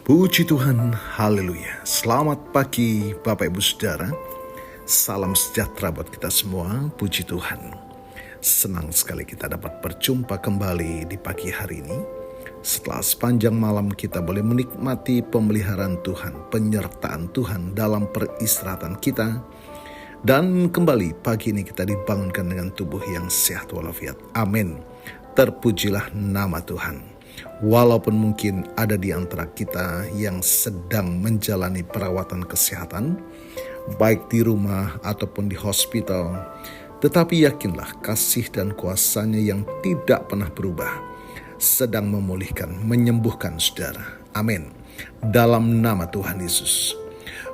Puji Tuhan, haleluya. Selamat pagi Bapak Ibu Saudara. Salam sejahtera buat kita semua, puji Tuhan. Senang sekali kita dapat berjumpa kembali di pagi hari ini. Setelah sepanjang malam kita boleh menikmati pemeliharaan Tuhan, penyertaan Tuhan dalam peristirahatan kita. Dan kembali pagi ini kita dibangunkan dengan tubuh yang sehat walafiat. Amin. Terpujilah nama Tuhan. Walaupun mungkin ada di antara kita yang sedang menjalani perawatan kesehatan, baik di rumah ataupun di hospital, tetapi yakinlah kasih dan kuasa-Nya yang tidak pernah berubah, sedang memulihkan, menyembuhkan saudara. Amin. Dalam nama Tuhan Yesus.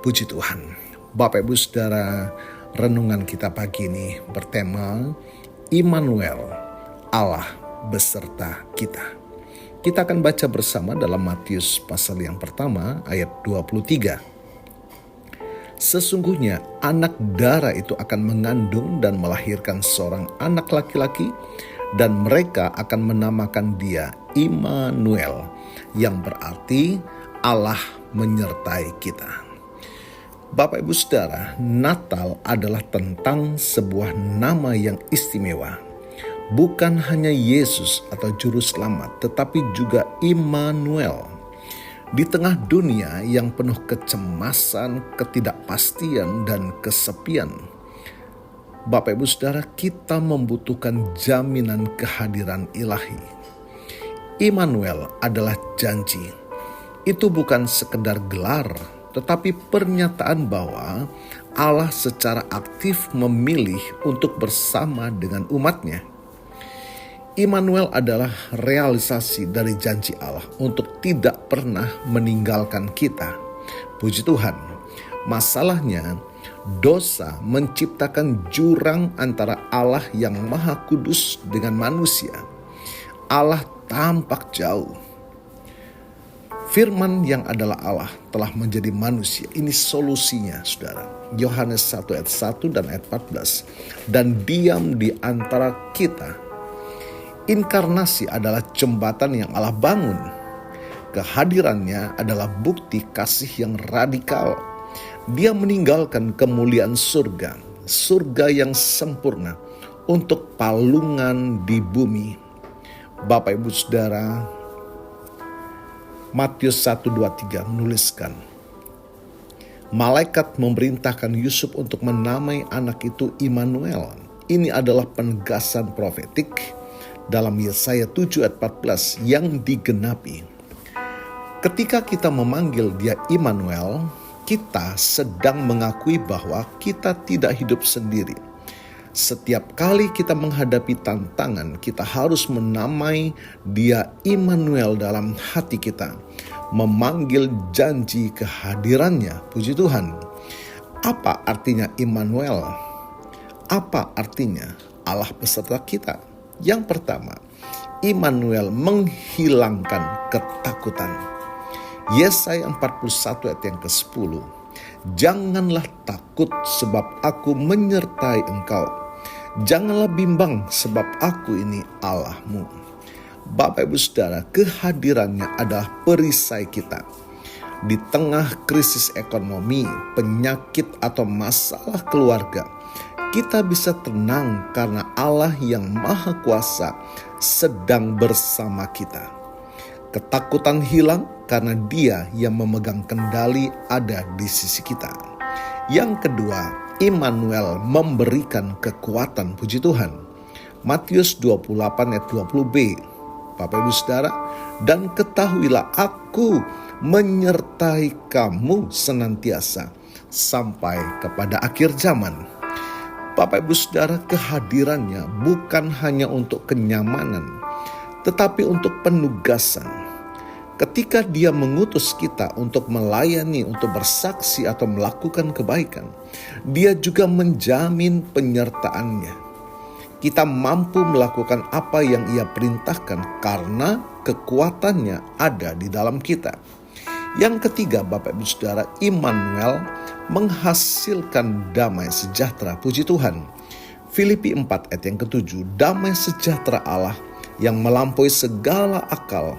Puji Tuhan. Bapak Ibu Saudara, renungan kita pagi ini bertema Immanuel, Allah beserta kita. Kita akan baca bersama dalam Matius pasal yang pertama ayat 23. Sesungguhnya anak dara itu akan mengandung dan melahirkan seorang anak laki-laki, dan mereka akan menamakan dia Immanuel, yang berarti Allah menyertai kita. Bapak Ibu Saudara, Natal adalah tentang sebuah nama yang istimewa. Bukan hanya Yesus atau Juru Selamat, tetapi juga Immanuel. Di tengah dunia yang penuh kecemasan, ketidakpastian, dan kesepian, Bapak Ibu Saudara, kita membutuhkan jaminan kehadiran ilahi. Immanuel adalah janji. Itu bukan sekedar gelar, tetapi pernyataan bahwa Allah secara aktif memilih untuk bersama dengan umatnya. Immanuel adalah realisasi dari janji Allah untuk tidak pernah meninggalkan kita. Puji Tuhan. Masalahnya, dosa menciptakan jurang antara Allah yang Maha Kudus dengan manusia. Allah tampak jauh. Firman yang adalah Allah telah menjadi manusia. Ini solusinya, saudara. Yohanes 1 ayat 1 dan ayat 14. Dan diam di antara kita. Inkarnasi adalah jembatan yang Allah bangun. Kehadirannya adalah bukti kasih yang radikal. Dia meninggalkan kemuliaan surga, surga yang sempurna, untuk palungan di bumi. Bapak Ibu Saudara, Matius 1:23 menuliskan, malaikat memerintahkan Yusuf untuk menamai anak itu Immanuel. Ini adalah penegasan profetik dalam Yesaya 7 ayat 14 yang digenapi. Ketika kita memanggil dia Immanuel, kita sedang mengakui bahwa kita tidak hidup sendiri. Setiap kali kita menghadapi tantangan, kita harus menamai dia Immanuel dalam hati kita, memanggil janji kehadirannya. Puji Tuhan. Apa artinya Immanuel? Apa artinya Allah beserta kita? Yang pertama, Immanuel menghilangkan ketakutan. Yesaya 41 ayat yang ke-10. Janganlah takut sebab aku menyertai engkau. Janganlah bimbang sebab aku ini Allahmu. Bapak Ibu Saudara, kehadirannya adalah perisai kita. Di tengah krisis ekonomi, penyakit atau masalah keluarga, kita bisa tenang karena Allah yang Maha Kuasa sedang bersama kita. Ketakutan hilang karena Dia yang memegang kendali ada di sisi kita. Yang kedua, Immanuel memberikan kekuatan. Puji Tuhan. Matius 28 ayat 20b. Bapak Ibu Saudara, dan ketahuilah aku menyertai kamu senantiasa sampai kepada akhir zaman. Bapak Ibu Saudara, kehadirannya bukan hanya untuk kenyamanan, tetapi untuk penugasan. Ketika Dia mengutus kita untuk melayani, untuk bersaksi atau melakukan kebaikan, Dia juga menjamin penyertaannya. Kita mampu melakukan apa yang Ia perintahkan karena kekuatannya ada di dalam kita. Yang ketiga, Bapak Ibu Saudara, Immanuel menghasilkan damai sejahtera. Puji Tuhan. Filipi 4 ayat yang ke-7. Damai sejahtera Allah yang melampaui segala akal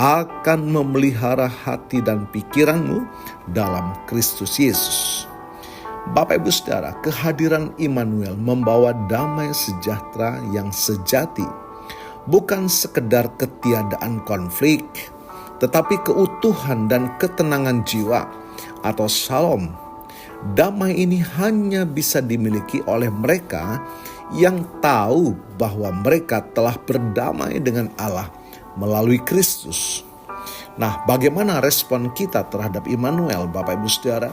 akan memelihara hati dan pikiranmu dalam Kristus Yesus. Bapak Ibu Saudara, kehadiran Immanuel membawa damai sejahtera yang sejati. Bukan sekedar ketiadaan konflik, tetapi keutuhan dan ketenangan jiwa atau shalom. Damai ini hanya bisa dimiliki oleh mereka yang tahu bahwa mereka telah berdamai dengan Allah melalui Kristus. Nah, bagaimana respon kita terhadap Immanuel, Bapak Ibu Saudara?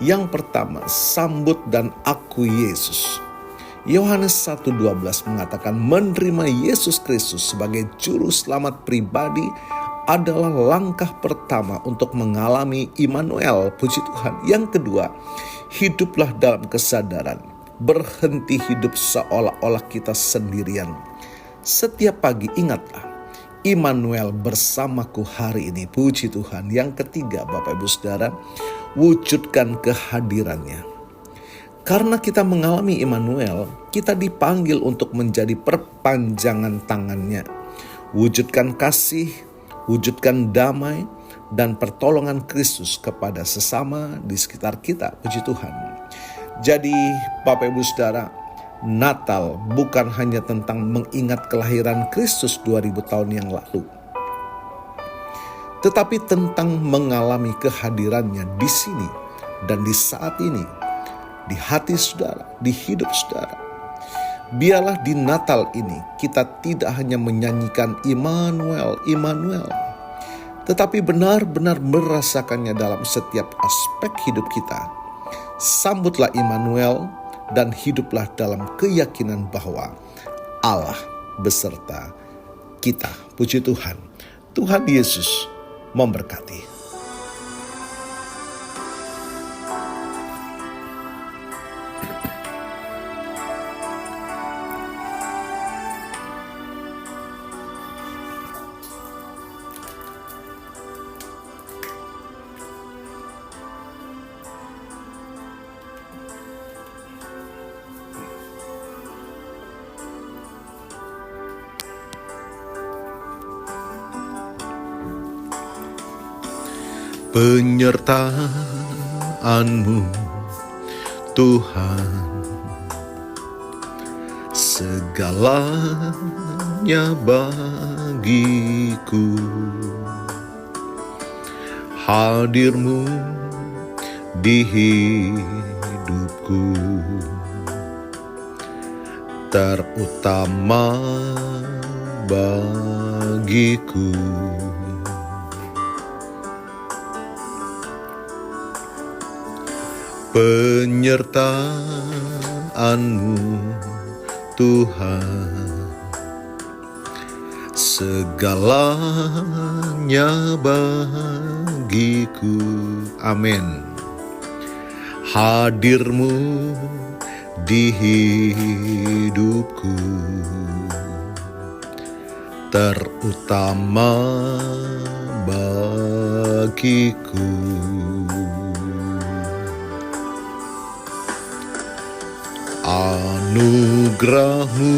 Yang pertama, sambut dan akui Yesus. Yohanes 1:12 mengatakan menerima Yesus Kristus sebagai juru selamat pribadi adalah langkah pertama untuk mengalami Immanuel, puji Tuhan. Yang kedua, hiduplah dalam kesadaran, berhenti hidup seolah-olah kita sendirian. Setiap pagi ingatlah, Immanuel bersamaku hari ini, puji Tuhan. Yang ketiga, Bapak Ibu Saudara, wujudkan kehadirannya. Karena kita mengalami Immanuel, kita dipanggil untuk menjadi perpanjangan tangannya. Wujudkan kasih, wujudkan damai dan pertolongan Kristus kepada sesama di sekitar kita, puji Tuhan. Jadi Bapak Ibu Saudara, Natal bukan hanya tentang mengingat kelahiran Kristus 2000 tahun yang lalu, tetapi tentang mengalami kehadirannya di sini dan di saat ini, di hati saudara, di hidup saudara. Biarlah di Natal ini kita tidak hanya menyanyikan Immanuel, Immanuel, tetapi benar-benar merasakannya dalam setiap aspek hidup kita. Sambutlah Immanuel dan hiduplah dalam keyakinan bahwa Allah beserta kita. Puji Tuhan. Tuhan Yesus memberkati. Penyertaan-Mu Tuhan, segalanya bagiku. Hadir-Mu di hidupku, terutama bagiku. Penyertaan-Mu Tuhan, segalanya bagiku. Amin. Hadir-Mu di hidupku, terutama bagiku. Anugerah-Mu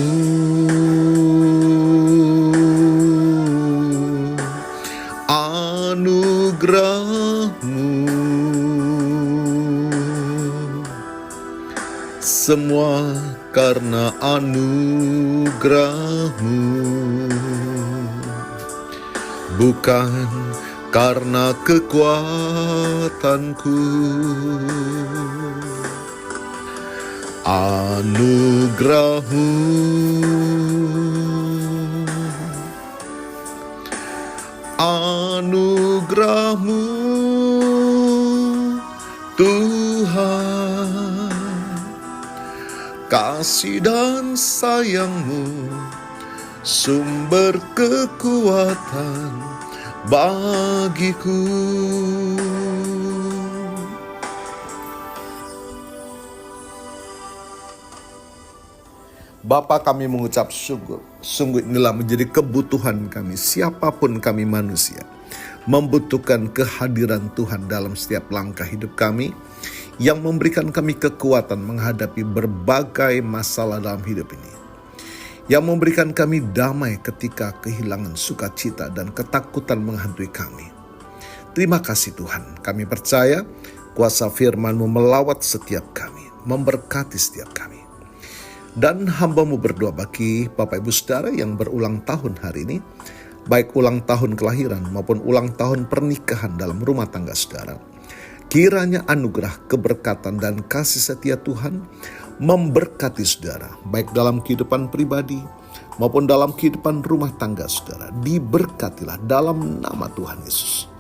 semua karena anugerah-Mu, bukan karena kekuatanku. Anugerah-Mu, anugerah-Mu Tuhan, kasih dan sayang-Mu sumber kekuatan bagiku. Bapa, kami mengucap syukur. Sungguh inilah menjadi kebutuhan kami, siapapun kami manusia, membutuhkan kehadiran Tuhan dalam setiap langkah hidup kami, yang memberikan kami kekuatan menghadapi berbagai masalah dalam hidup ini. yang memberikan kami damai ketika kehilangan sukacita dan ketakutan menghantui kami. Terima kasih Tuhan, kami percaya kuasa firman-Mu melawat setiap kami, memberkati setiap kami. Dan hamba-Mu berdoa bagi Bapak Ibu Saudara yang berulang tahun hari ini, baik ulang tahun kelahiran maupun ulang tahun pernikahan dalam rumah tangga saudara. Kiranya anugerah, keberkatan, dan kasih setia Tuhan memberkati saudara, baik dalam kehidupan pribadi maupun dalam kehidupan rumah tangga saudara. Diberkatilah dalam nama Tuhan Yesus.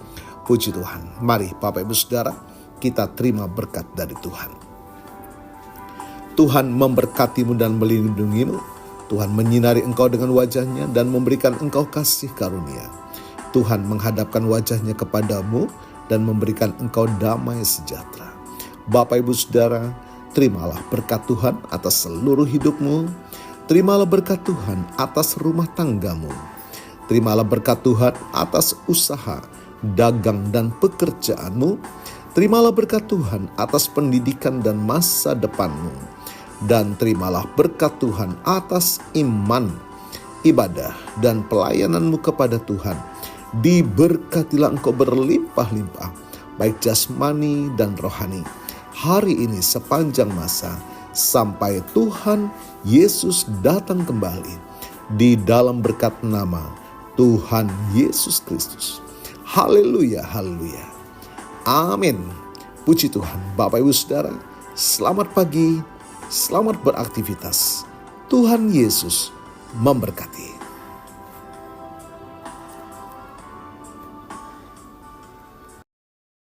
Puji Tuhan. Mari Bapak Ibu Saudara, kita terima berkat dari Tuhan. Tuhan memberkatimu dan melindungimu. Tuhan menyinari engkau dengan wajah-Nya dan memberikan engkau kasih karunia. Tuhan menghadapkan wajah-Nya kepadamu dan memberikan engkau damai sejahtera. Bapak Ibu Saudara, terimalah berkat Tuhan atas seluruh hidupmu. Terimalah berkat Tuhan atas rumah tanggamu. Terimalah berkat Tuhan atas usaha, dagang, dan pekerjaanmu. Terimalah berkat Tuhan atas pendidikan dan masa depanmu. Dan terimalah berkat Tuhan atas iman, ibadah, dan pelayananmu kepada Tuhan. Diberkatilah engkau berlimpah-limpah, baik jasmani dan rohani, hari ini sepanjang masa, sampai Tuhan Yesus datang kembali, di dalam berkat nama Tuhan Yesus Kristus. Haleluya, haleluya. Amin. Puji Tuhan. Bapak Ibu Saudara, selamat pagi, selamat beraktivitas. Tuhan Yesus memberkati.